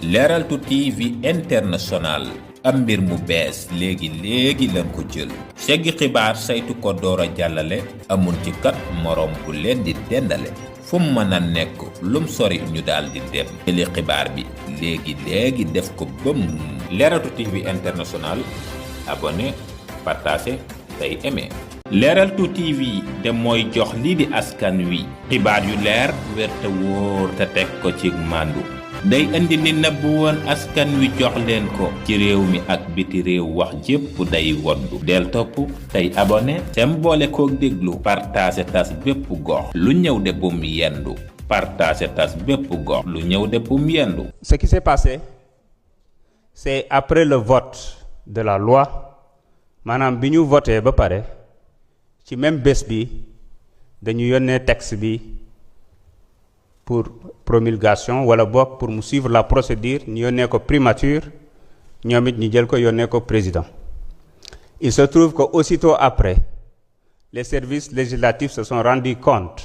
Leral TV International am mbir mu bees léegi lañ ko jël seggi xibaar saytu ko doora jàllale amul ci kat morom bu leen di dendale fu mën a nekk lum sori ñu daal di dem jëli xibaar bi léegi def ko bëm Leral TV International abonné partagé tey aimé Leral TV de mooy jox lii di askan wi xibaar yu leer wér te wóor te teg ko ci màndu day andi li nëbb woon askan wi jox leen ko ci réew mi ak biti réew wax jépp day woddu del topp tey abonné tem boole kook déglu partagé tas bépp gox lu ñëw de bum yendu partagé tas bépp gox lu ñëw de bum yendu. Ce qui s'est passé, c'est après le vote de la loi maanaam bi ñu voté ba pare ci même bés bi dañu yónnee texte bi pour promulgation wala boog pour mu suivre la procédure ñu yónnee ko primature ñoom it ñu jël ko yónnee ko président. Il se trouve que aussitôt après les services législatifs se sont rendus compte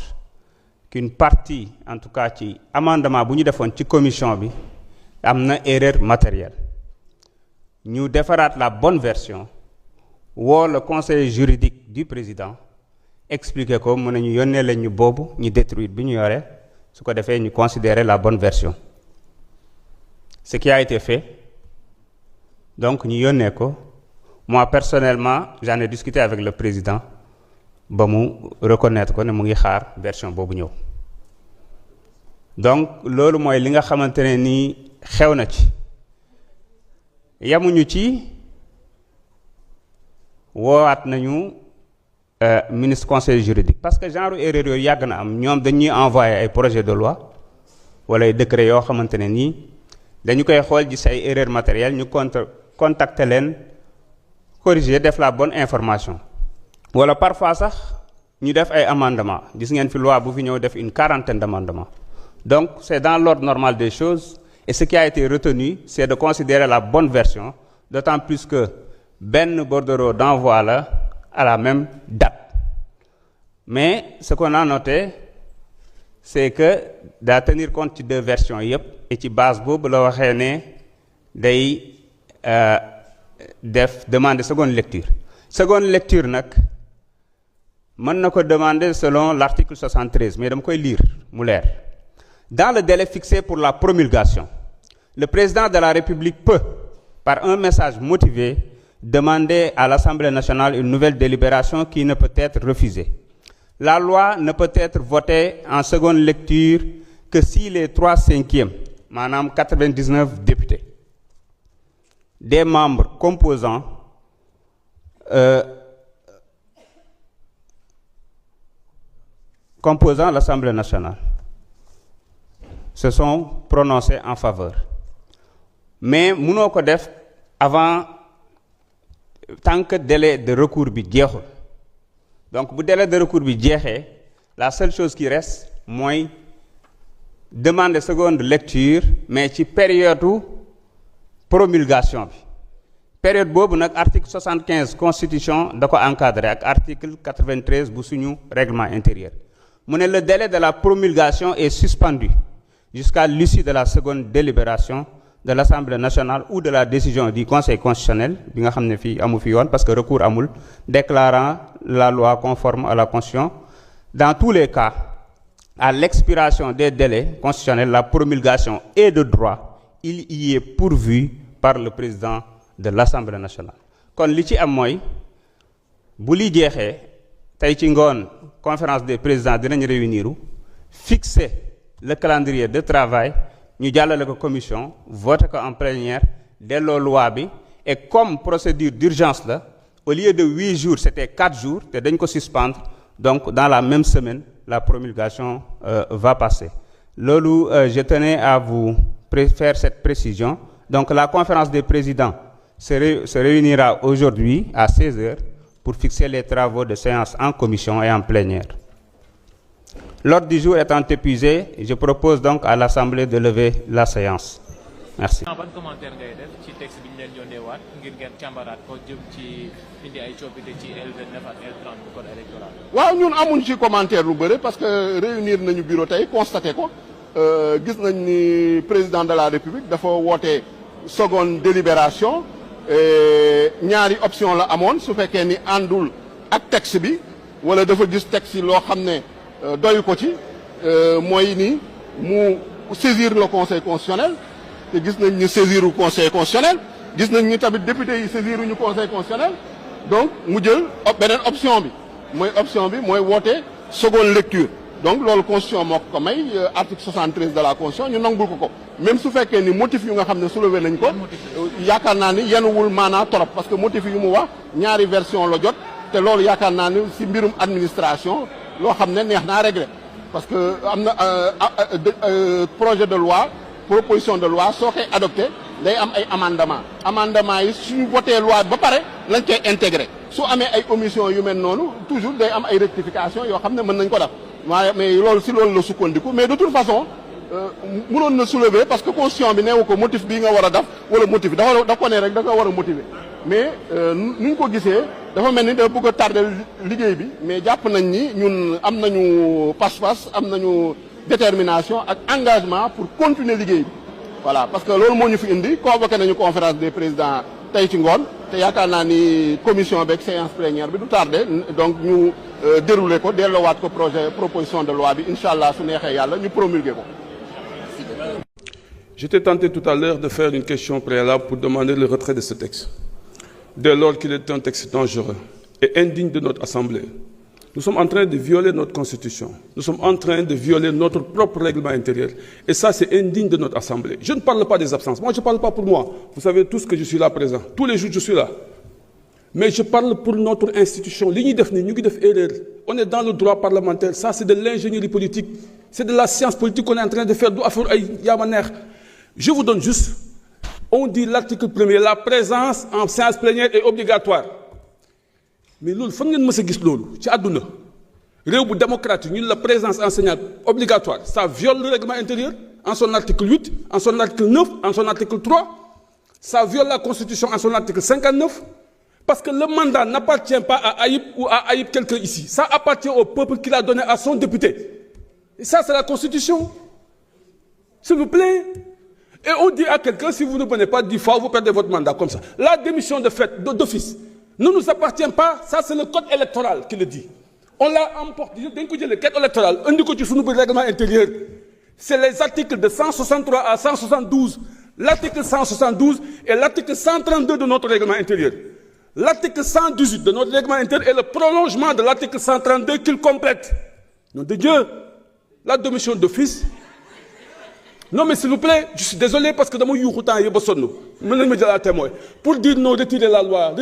qu'une partie en tout cas ci amendement bu ñu defoon ci commission bi am na erreur matérielle ñu defaraat la bonne version woo le conseiller juridique du président expliquer ko mu ne ñu yónnee leen ñu boobu ñu détruire bi ñu yore su ko defee ñu considérer la bonne version ce qui a été fait donc ñu yónnee ko moi personnellement j'en ai discuté avec le président ba mu reconnaître ko ne mu ngi xaar version boobu ñëw donc loolu mooy li nga xamante ne nii xew na ci yamuñu ci woowaat nañu ministre conseil juridique parce que genre erreur yooyu yàgg na am ñoom dañuy envoyé ay projet de loi wala ay décret yoo xamante ne nii dañu koy xool gis ay erreur matérielle ñu contacter leen corriger def la bonne information wala parfois sax ñu def ay amendement gis ngeen fi loi bu fi ñëw def une quarantaine d'amendements donc c'est dans l'ordre normal des choses et ce qui a été retenu c'est de considérer la bonne version d'autant plus que benn bordereau d'envoi la à la même date mais ce qu'on a noté c'est que daa tenir compte ci deux versions yépp et ci base boobu la waxee ne day def demander seconde lecture nag mën na ko demander selon l'article 73 mais dama koy lire mu leer dans le délai fixé pour la promulgation le président de la République peut par un message motivé demander à l'Assemblée nationale une nouvelle délibération qui ne peut être refusée. La loi ne peut être votée en seconde lecture que si les 3/5 maanaam 99 députés des membres composant l'Assemblée nationale se sont prononcés en faveur mais mënoo ko def avant tant que délai de recours bi jeexul donc bu délai de recours bi jeexee la seule chose qui reste mooy demander seconde lecture mais ci période promulgation bi période boobu nag article 75 constitution da ko encadré ak article 93 bu suñu règlement intérieur mu ne le délai de la promulgation est suspendu jusqu'à l'issue de la seconde délibération de l'Assemblée nationale ou de la décision du Conseil constitutionnel bi nga xam ne fii amu fi yoon parce que recours amul déclarant la loi conforme à la Constitution. Dans tous les cas, à l'expiration des délais constitutionnels, la promulgation est de droit, il y est pourvu par le président de l'Assemblée nationale. kon li ci am mooy bu li jeexee tey ci ngoon conférence des présidents dinañ réunir fixer le calendrier de travail ñu jàllale ko commission voté ko en plénière delloo loi bi et comme procédure d'urgence la au lieu de 8 jours c'était 4 jours te dañ ko suspendre donc dans la même semaine la promulgation va passer loolu je tenais à vous faire cette précision donc la conférence des présidents se réunira aujourd'hui à 16h pour fixer les travaux de séance en commission et en plénière. L'ordre du jour étant épuisé, je propose donc à l'Assemblée de lever la séance. Merci. ban commentaire ngay def ci texte bi ñu leen yónneewaat ngir ngeen càmbaraat ko jëm ci indi ay coppite ci L29 ak L30 bu code électoral. waaw ñun amuñ ci commentaire lu bëri parce que réunir nañu bureau tey constaté ko gis nañ ni président de la République dafa woote seconde délibération ñaari option la amoon su fekkee ni àndul ak texte bi wala dafa gis texte yi loo xam ne doyu ko ci mooy ni mu saisir le conseil constitutionnel te gis nañ ni saisiru conseil constitutionnel gis nañ ni tamit député yi saisiruñu conseil constitutionnel donc mu jël beneen option bi mooy woote seconde lecture donc loolu constitution moo ko may article 73 de la constitution ñu nangul ko même su fekkee ni motif yu nga xam ne soulevé nañ ko yaakaar naa ni yenuwul maanaa trop parce que motif yu mu wax ñaari version la jot te loolu yaakaar naa ni si mbirum administration loo xam ne neex naa régler parce que am na projet de loi proposition de loi soo koy adopté day am ay amendement yi suñu voté loi ba pare lañ koy intégré su amee ay omission yu mel noonu toujours day am ay rectification yoo xam ne mën nañ ko def waaye mais loolu si loolu la sukkandiku mais de toute façon mënoon na soulever parce que constitution bi neewu ko motif bii nga war a def wala motif da ko ne rek da nga war a motiver mais nu ñu ko gisee dafa mel ni dafa bëgg a tardel liggéey bi mais jàpp nañ ni ñun am nañu pas-pas am nañu détermination ak engagement pour continuer liggéey bi voilà parce que loolu moo ñu fi indi convoqué nañu conférence des présidents tey ci ngoon te yaakaar naa ni commission beeg séance plénière bi du tardé donc ñu déroulé ko delloowaat ko proposition de loi bi incha allah su neexee yàlla ñu promulgué ko. J'étais tenté tout à l'heure de faire une question préalable pour demander le retrait de ce texte, dès lors qu'il est un texte dangereux et indigne de notre Assemblée. Nous sommes en train de violer notre Constitution. Nous sommes en train de violer notre propre règlement intérieur. Et ça, c'est indigne de notre Assemblée. Je ne parle pas des absences. Moi, je ne parle pas pour moi. Vous savez tous que je suis là présent. Tous les jours, je suis là. Mais je parle pour notre institution. On est dans le droit parlementaire. Ça, c'est de l'ingénierie politique. C'est de la science politique qu'on est en train de faire. Je vous donne juste, on dit l'article 1er, la présence en séance plénière est obligatoire. Mais loolu fan ngeen mës a gis loolu ci àdduna réew bu démocratique ñun la présence enseignante obligatoire ça viole le règlement intérieur en son article 8, en son article 9, en son article 3. Ça viole la Constitution en son article 59. Parce que le mandat n'appartient pas à Aïb ou à Aïb quelqu'un ici. Ça appartient au peuple qu'il a donné à son député. Et ça, c'est la Constitution. S'il vous plaît. Et on dit à quelqu'un, si vous ne venez pas 10 fois, vous perdez votre mandat comme ça. La démission de fait, d'office, ne nous appartient pas. Ça, c'est le code électoral qui le dit. On l'a emporté. D'un coup, le code électoral, un du côté sous le règlement intérieur. C'est les articles de 163 à 172. L'article 172 et l'article 132 de notre règlement intérieur. L'article 118 de notre règlement intérieur est le prolongement de l'article 132 qu'il complète. Nom de Dieu, la démission d'office. Non, mais s'il vous plaît, je suis désolé parce que dans mon youroutan, il y a besoin de nous. Me dire la témoin. Pour dire non, retirez la loi,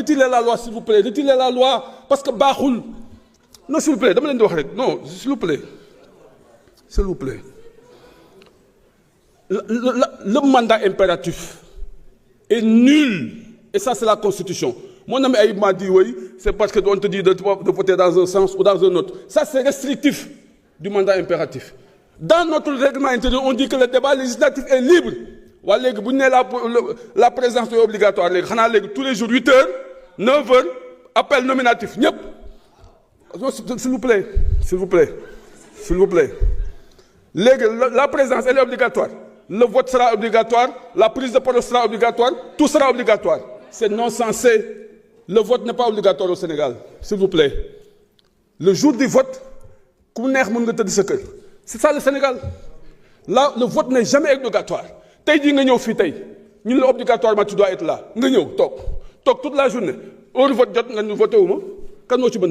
s'il vous plaît, retirez la loi, parce que Bahoul. Non, s'il vous plaît, non, s'il vous plaît. S'il vous plaît. Le mandat impératif est nul. Et ça, c'est la Constitution. Mon ami Aïb m'a dit oui, c'est parce qu'on te dit de voter dans un sens ou dans un autre. Ça, c'est restrictif du mandat impératif. Dans notre règlement intérieur, on dit que le débat législatif est libre. La présence est obligatoire. Tous les jours, 8h, 9h, appel nominatif. S'il vous plaît, s'il vous plaît, s'il vous plaît. La présence, elle est obligatoire. Le vote sera obligatoire, la prise de parole sera obligatoire, tout sera obligatoire. C'est non censé. Le vote n'est pas obligatoire au Sénégal, s'il vous plaît. Le jour du vote, c'est ça le Sénégal. Là, le vote n'est jamais obligatoire. Obligatoirement, tu dois être là. Tok toute la journée. Au vote, tu votes où? Quand tu vas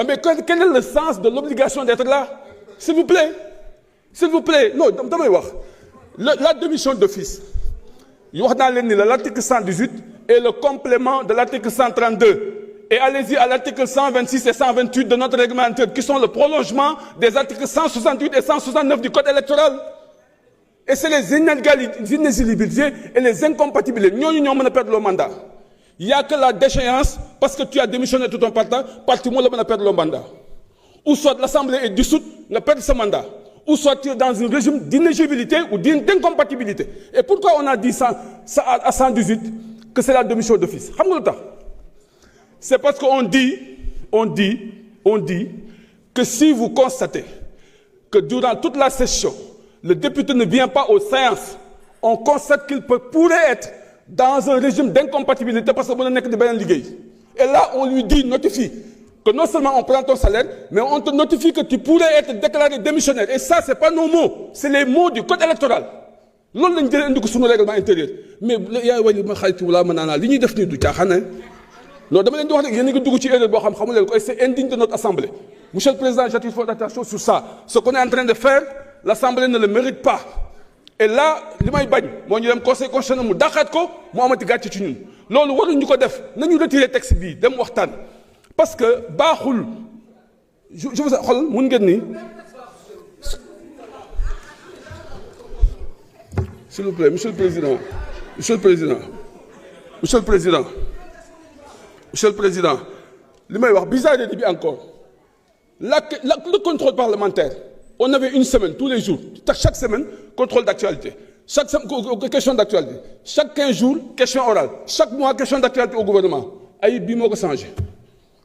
mais quel est le sens de l'obligation d'être là? S'il vous plaît. S'il vous plaît. Non, la démission d'office. L'article 118 est le complément de l'article 132. Et allez-y à l'article 126 et 128 de notre règlement intérieur, qui sont le prolongement des articles 168 et 169 du code électoral. Et c'est les inéligibilités et les incompatibilités. Nous ne perdre le mandat. Il n'y a que la déchéance, parce que tu as démissionné de ton parti, moi, on a perdu le mandat. Ou soit l'Assemblée est dissoute, on a perdu ce mandat. Ou soit tu es dans un régime d'inéligibilité ou d'incompatibilité. Et pourquoi on a dit ça à 118 que c'est la démission d'office? C'est parce qu'on dit que si vous constatez que durant toute la session, le député ne vient pas aux séances, on constate qu'il pourrait être dans un régime d'incompatibilité parce que vous n'êtes que de bien ligué. Et là, on lui dit, notifie, que non seulement on prend ton salaire, mais on te notifie que tu pourrais être déclaré démissionnaire. Et ça, ce n'est pas nos mots, c'est les mots du code électoral. Loolu lañ jëlee indi ko sunu règlement intérieur mais yaa way ma xarit wala mën naa li ñuy def nii du caaxaan non dama leen di wax rek yéen a ngi dugg ci erreur boo xam xamu leen ko et c'est indigne de notre assemblée. Monsieur le Président, j'attire votre attention sur ça. Ce qu'on est en train de faire, l'Assemblée ne le mérite pas. Et là, li may bañ moo ñu dem conseil constitutionnel mu dàqaat ko mu amati gàcce ci ñun loolu waruñu ko def nañu retirer texte bii dem waxtaan parce que baaxul je vous xool mun ngeen ni s'il vous plaît monsieur le président li may wax bizarrerie bi encore le contrôle parlementaire on avait une semaine tous les jours chaque semaine contrôle d'actualité chaque question d'actualité chaque 15 jours question orale chaque mois question d'actualité au gouvernement ay bii moo ko changé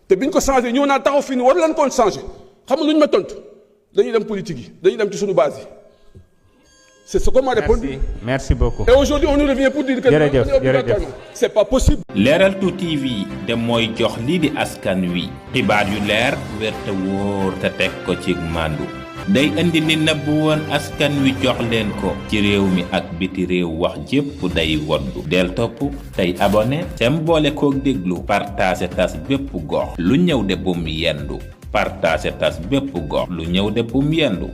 te bi ñu ko changé ñëw naa taxaw fii nii war leen koon changé xam nga lu ñu ma tontu dañuy dem politique yi dañuy dem ci suñu base yi c'est ce qu'on m'a répondu. Merci beaucoup. Et aujourd'hui on nous revient pour dire que c'est pas possible. Leral2 TV de mooy jox lii di askan wi xibaar yu leer wér te wóor te teg ko ci màndu day indi ni nëbb woon askan wi jox leen ko ci réew mi ak biti réew wax jépp day woddu del topp tey abonné tem boole kook déglu partage tas bépp gox lu ñëw de bum yendu partage tas bépp gox lu ñëw de bum yendu